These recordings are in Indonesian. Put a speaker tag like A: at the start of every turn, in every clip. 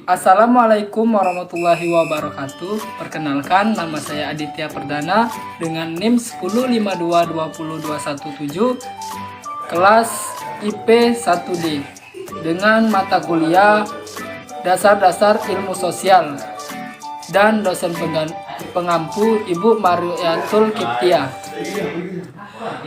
A: Assalamualaikum warahmatullahi wabarakatuh. Perkenalkan, nama saya Aditya Perdana dengan NIM 1052202117 kelas IP 1D dengan mata kuliah Dasar-Dasar Ilmu Sosial dan dosen pengampu Ibu Mariatul Kiptiah.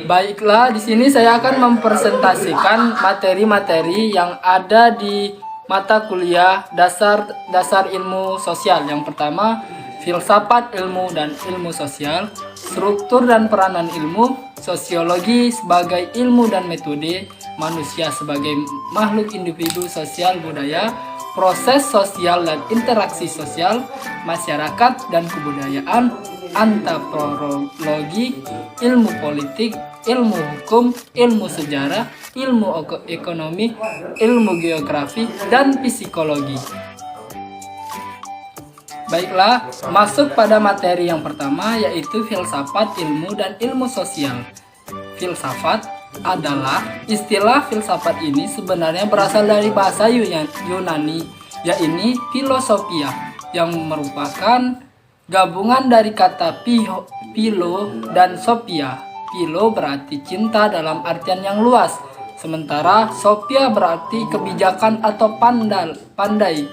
A: Baiklah, di sini saya akan mempresentasikan materi-materi yang ada di mata kuliah dasar ilmu sosial. Yang pertama, filsafat ilmu dan ilmu sosial, struktur dan peranan ilmu, sosiologi sebagai ilmu dan metode, manusia sebagai makhluk individu sosial budaya, proses sosial dan interaksi sosial, masyarakat dan kebudayaan, antropologi, ilmu politik, ilmu hukum, ilmu sejarah, ilmu ekonomi, ilmu geografi, dan psikologi. Baiklah, masuk pada materi yang pertama, yaitu filsafat ilmu dan ilmu sosial. Filsafat adalah istilah filsafat ini sebenarnya berasal dari bahasa Yunani, yaitu filosofia, yang merupakan gabungan dari kata philo dan sophia. Philo berarti cinta dalam artian yang luas, sementara sophia berarti kebijakan atau pandai.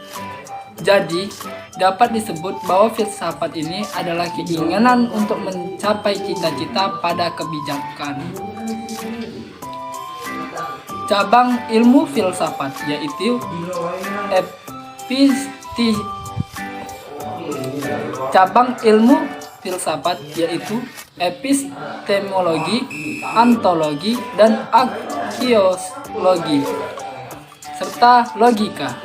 A: Jadi, dapat disebut bahwa filsafat ini adalah keinginan untuk mencapai cita-cita pada kebijakan. Cabang ilmu filsafat yaitu epistemologi, ontologi, dan aksiologi, serta logika.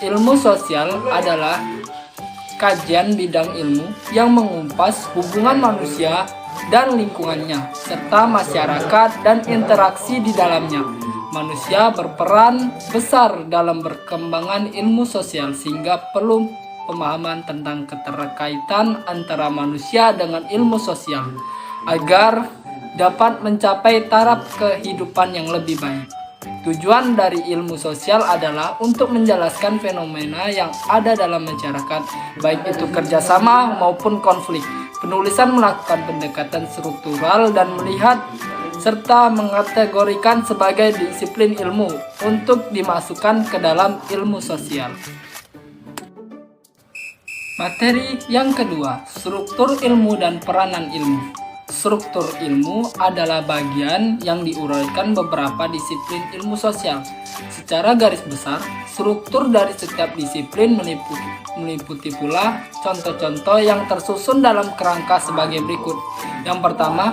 A: Ilmu sosial adalah kajian bidang ilmu yang mengumpas hubungan manusia dan lingkungannya, serta masyarakat dan interaksi di dalamnya. Manusia berperan besar dalam perkembangan ilmu sosial, sehingga perlu pemahaman tentang keterkaitan antara manusia dengan ilmu sosial agar dapat mencapai taraf kehidupan yang lebih baik. Tujuan dari ilmu sosial adalah untuk menjelaskan fenomena yang ada dalam masyarakat, baik itu kerjasama maupun konflik. Penulisan melakukan pendekatan struktural dan melihat serta mengategorikan sebagai disiplin ilmu untuk dimasukkan ke dalam ilmu sosial. Materi yang kedua, struktur ilmu dan peranan ilmu. Struktur ilmu adalah bagian yang diuraikan beberapa disiplin ilmu sosial. Secara garis besar, struktur dari setiap disiplin meliputi pula contoh-contoh yang tersusun dalam kerangka sebagai berikut. Yang pertama,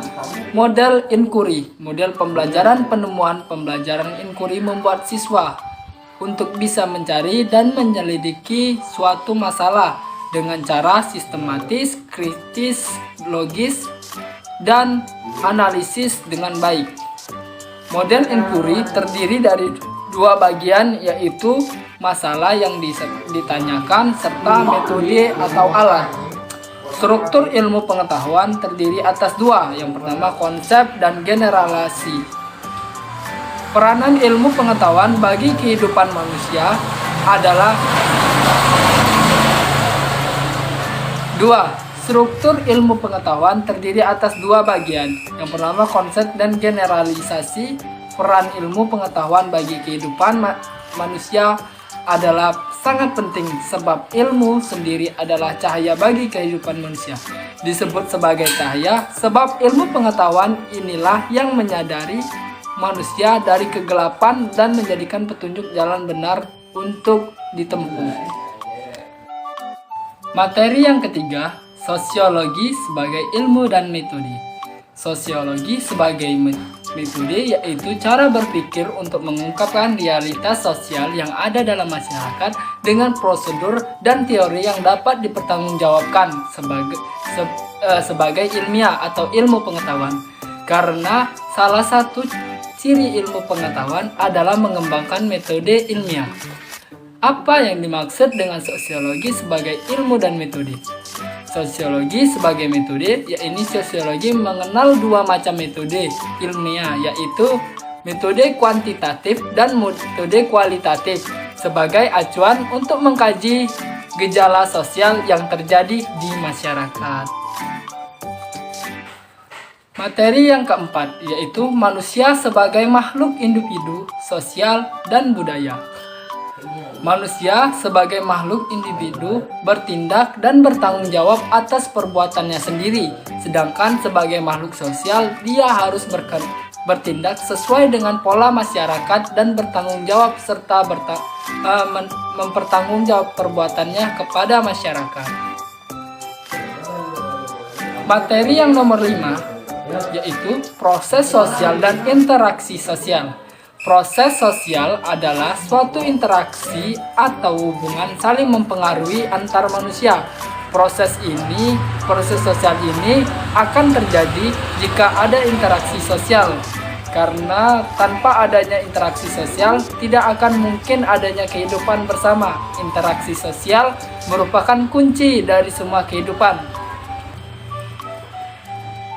A: model inquiry. Model pembelajaran penemuan pembelajaran inquiry membuat siswa untuk bisa mencari dan menyelidiki suatu masalah dengan cara sistematis, kritis, logis, dan analisis dengan baik. Model inquiry terdiri dari dua bagian, yaitu masalah yang ditanyakan serta metode atau alat. Struktur ilmu pengetahuan terdiri atas dua. Yang pertama, konsep dan generalisasi. Peranan ilmu pengetahuan bagi kehidupan manusia adalah dua. Struktur ilmu pengetahuan terdiri atas dua bagian. Yang pertama, konsep dan generalisasi. Peran ilmu pengetahuan bagi kehidupan manusia adalah sangat penting, sebab ilmu sendiri adalah cahaya bagi kehidupan manusia. Disebut sebagai cahaya sebab ilmu pengetahuan inilah yang menyadari manusia dari kegelapan dan menjadikan petunjuk jalan benar untuk ditempuh. Materi yang ketiga, sosiologi sebagai ilmu dan metode. Sosiologi sebagai metode yaitu cara berpikir untuk mengungkapkan realitas sosial yang ada dalam masyarakat dengan prosedur dan teori yang dapat dipertanggungjawabkan sebagai ilmiah atau ilmu pengetahuan. Karena salah satu ciri ilmu pengetahuan adalah mengembangkan metode ilmiah. Apa yang dimaksud dengan sosiologi sebagai ilmu dan metode? Sosiologi sebagai metode, yaitu sosiologi mengenal dua macam metode ilmiah, yaitu metode kuantitatif dan metode kualitatif. sebagai acuan untuk mengkaji gejala sosial yang terjadi di masyarakat. Materi yang keempat yaitu manusia sebagai makhluk individu, sosial, dan budaya. Manusia sebagai makhluk individu bertindak dan bertanggung jawab atas perbuatannya sendiri, sedangkan sebagai makhluk sosial dia harus bertindak sesuai dengan pola masyarakat dan bertanggung jawab serta mempertanggungjawab perbuatannya kepada masyarakat. Materi yang nomor 5 yaitu proses sosial dan interaksi sosial. Proses sosial adalah suatu interaksi atau hubungan saling mempengaruhi antar manusia. Proses sosial ini akan terjadi jika ada interaksi sosial. Karena tanpa adanya interaksi sosial, tidak akan mungkin adanya kehidupan bersama. Interaksi sosial merupakan kunci dari semua kehidupan.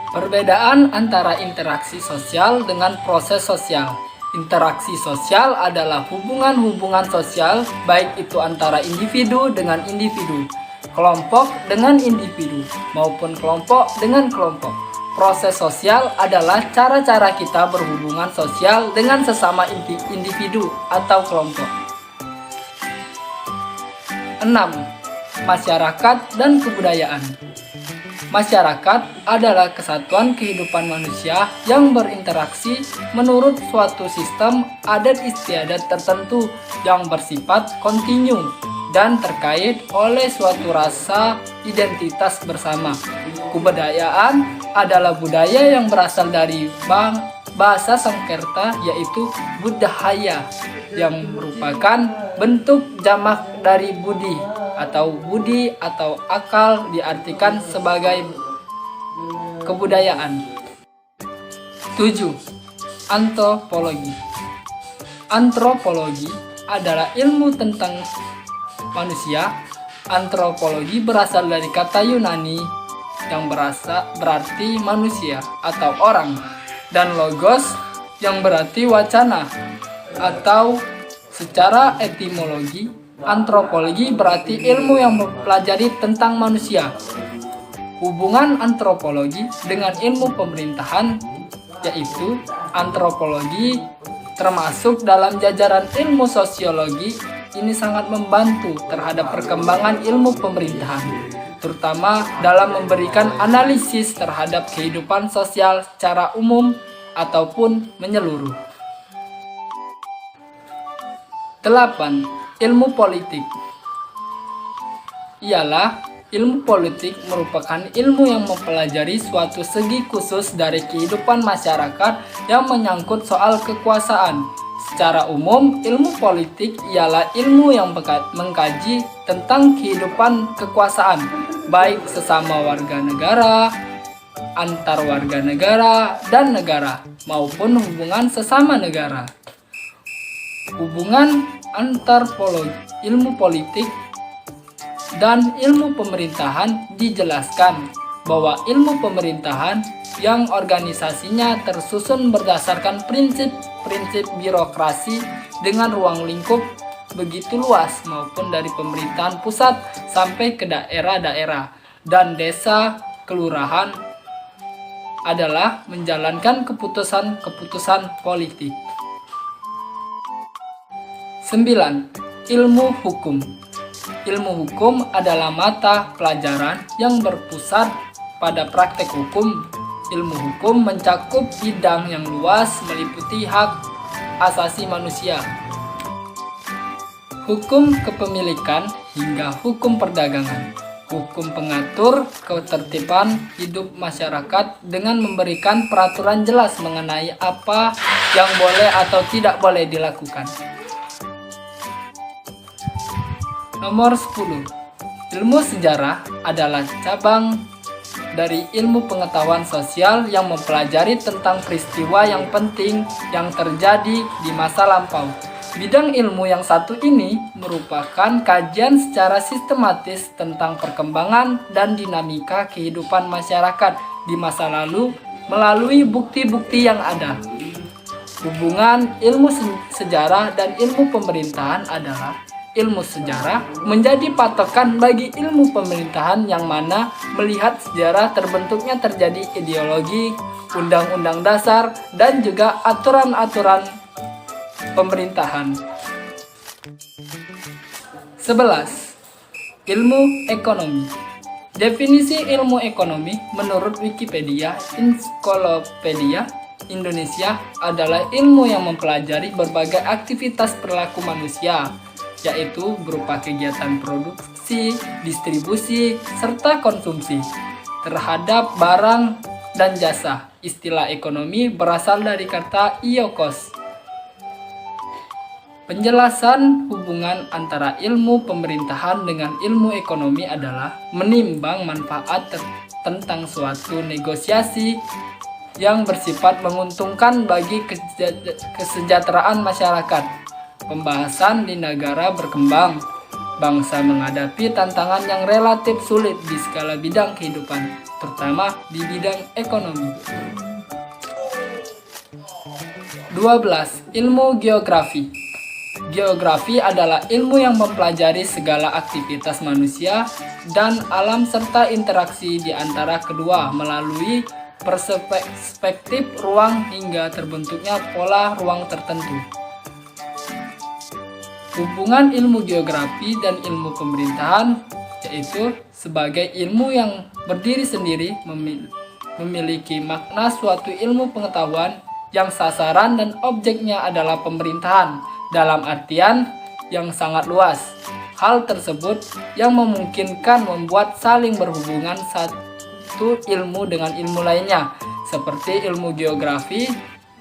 A: Perbedaan antara interaksi sosial dengan proses sosial. Interaksi sosial adalah hubungan-hubungan sosial, baik itu antara individu dengan individu, kelompok dengan individu, maupun kelompok dengan kelompok. Proses sosial adalah cara-cara kita berhubungan sosial dengan sesama individu atau kelompok. 6. Masyarakat dan kebudayaan. Masyarakat adalah kesatuan kehidupan manusia yang berinteraksi menurut suatu sistem adat istiadat tertentu yang bersifat kontinu dan terkait oleh suatu rasa identitas bersama. Kebudayaan adalah budaya yang berasal dari bahasa Sanskerta yaitu budaya yang merupakan bentuk jamak dari budi atau akal diartikan sebagai kebudayaan. 7. Antropologi. Antropologi adalah ilmu tentang manusia. Antropologi berasal dari kata Yunani yang berarti manusia atau orang, dan logos yang berarti wacana, atau secara etimologi antropologi berarti ilmu yang mempelajari tentang manusia. Hubungan antropologi dengan ilmu pemerintahan yaitu antropologi termasuk dalam jajaran ilmu sosiologi. Ini sangat membantu terhadap perkembangan ilmu pemerintahan, terutama dalam memberikan analisis terhadap kehidupan sosial secara umum ataupun menyeluruh. 8. Ilmu politik. Ialah ilmu politik merupakan ilmu yang mempelajari suatu segi khusus dari kehidupan masyarakat yang menyangkut soal kekuasaan. Secara umum, ilmu politik ialah ilmu yang mengkaji tentang kehidupan kekuasaan, baik sesama warga negara, antar warga negara dan negara, maupun hubungan sesama negara. Hubungan antar ilmu politik dan ilmu pemerintahan dijelaskan bahwa ilmu pemerintahan yang organisasinya tersusun berdasarkan prinsip-prinsip birokrasi dengan ruang lingkup begitu luas, maupun dari pemerintahan pusat sampai ke daerah-daerah dan desa kelurahan adalah menjalankan keputusan-keputusan politik. 9. Ilmu hukum. Ilmu hukum adalah mata pelajaran yang berpusat pada praktek hukum. Ilmu hukum mencakup bidang yang luas meliputi hak asasi manusia, hukum kepemilikan hingga hukum perdagangan. Hukum pengatur ketertiban hidup masyarakat dengan memberikan peraturan jelas mengenai apa yang boleh atau tidak boleh dilakukan. Nomor 10. Ilmu sejarah adalah cabang dari ilmu pengetahuan sosial yang mempelajari tentang peristiwa yang penting yang terjadi di masa lampau. Bidang ilmu yang satu ini merupakan kajian secara sistematis tentang perkembangan dan dinamika kehidupan masyarakat di masa lalu melalui bukti-bukti yang ada. Hubungan ilmu sejarah dan ilmu pemerintahan adalah ilmu sejarah menjadi patokan bagi ilmu pemerintahan yang mana melihat sejarah terbentuknya terjadi ideologi, undang-undang dasar, dan juga aturan-aturan pemerintahan. 11. Ilmu ekonomi. Definisi ilmu ekonomi menurut Wikipedia Ensiklopedia Indonesia adalah ilmu yang mempelajari berbagai aktivitas perilaku manusia, yaitu berupa kegiatan produksi, distribusi, serta konsumsi terhadap barang dan jasa. Istilah ekonomi berasal dari kata iokos. Penjelasan hubungan antara ilmu pemerintahan dengan ilmu ekonomi adalah menimbang manfaat tentang suatu negosiasi yang bersifat menguntungkan bagi kesejahteraan masyarakat. Pembahasan di negara berkembang, bangsa menghadapi tantangan yang relatif sulit di skala bidang kehidupan, terutama di bidang ekonomi. 12. Ilmu geografi. Geografi adalah ilmu yang mempelajari segala aktivitas manusia dan alam serta interaksi di antara kedua melalui perspektif ruang hingga terbentuknya pola ruang tertentu. Hubungan ilmu geografi dan ilmu pemerintahan, yaitu sebagai ilmu yang berdiri sendiri, memiliki makna suatu ilmu pengetahuan yang sasaran dan objeknya adalah pemerintahan dalam artian yang sangat luas. Hal tersebut yang memungkinkan membuat saling berhubungan satu ilmu dengan ilmu lainnya, seperti ilmu geografi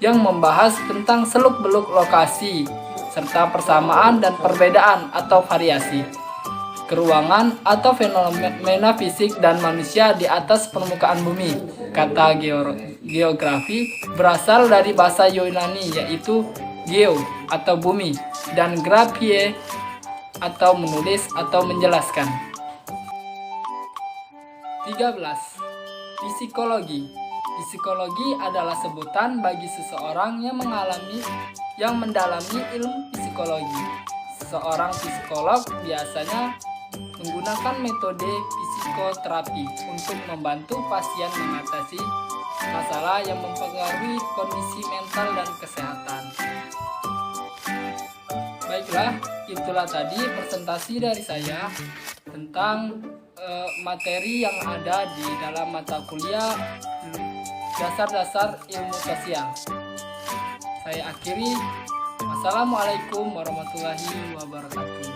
A: yang membahas tentang seluk-beluk lokasi, serta persamaan dan perbedaan atau variasi keruangan atau fenomena fisik dan manusia di atas permukaan bumi. Kata geografi berasal dari bahasa Yunani, yaitu geo atau bumi, dan graphie atau menulis atau menjelaskan. 13. Psikologi. Psikologi adalah sebutan bagi seseorang yang mendalami ilmu psikologi. Seorang psikolog biasanya menggunakan metode psikoterapi untuk membantu pasien mengatasi masalah yang mempengaruhi kondisi mental dan kesehatan. Baiklah, itulah tadi presentasi dari saya tentang materi yang ada di dalam mata kuliah dasar-dasar ilmu sosial. Saya akhiri. Wassalamualaikum warahmatullahi wabarakatuh.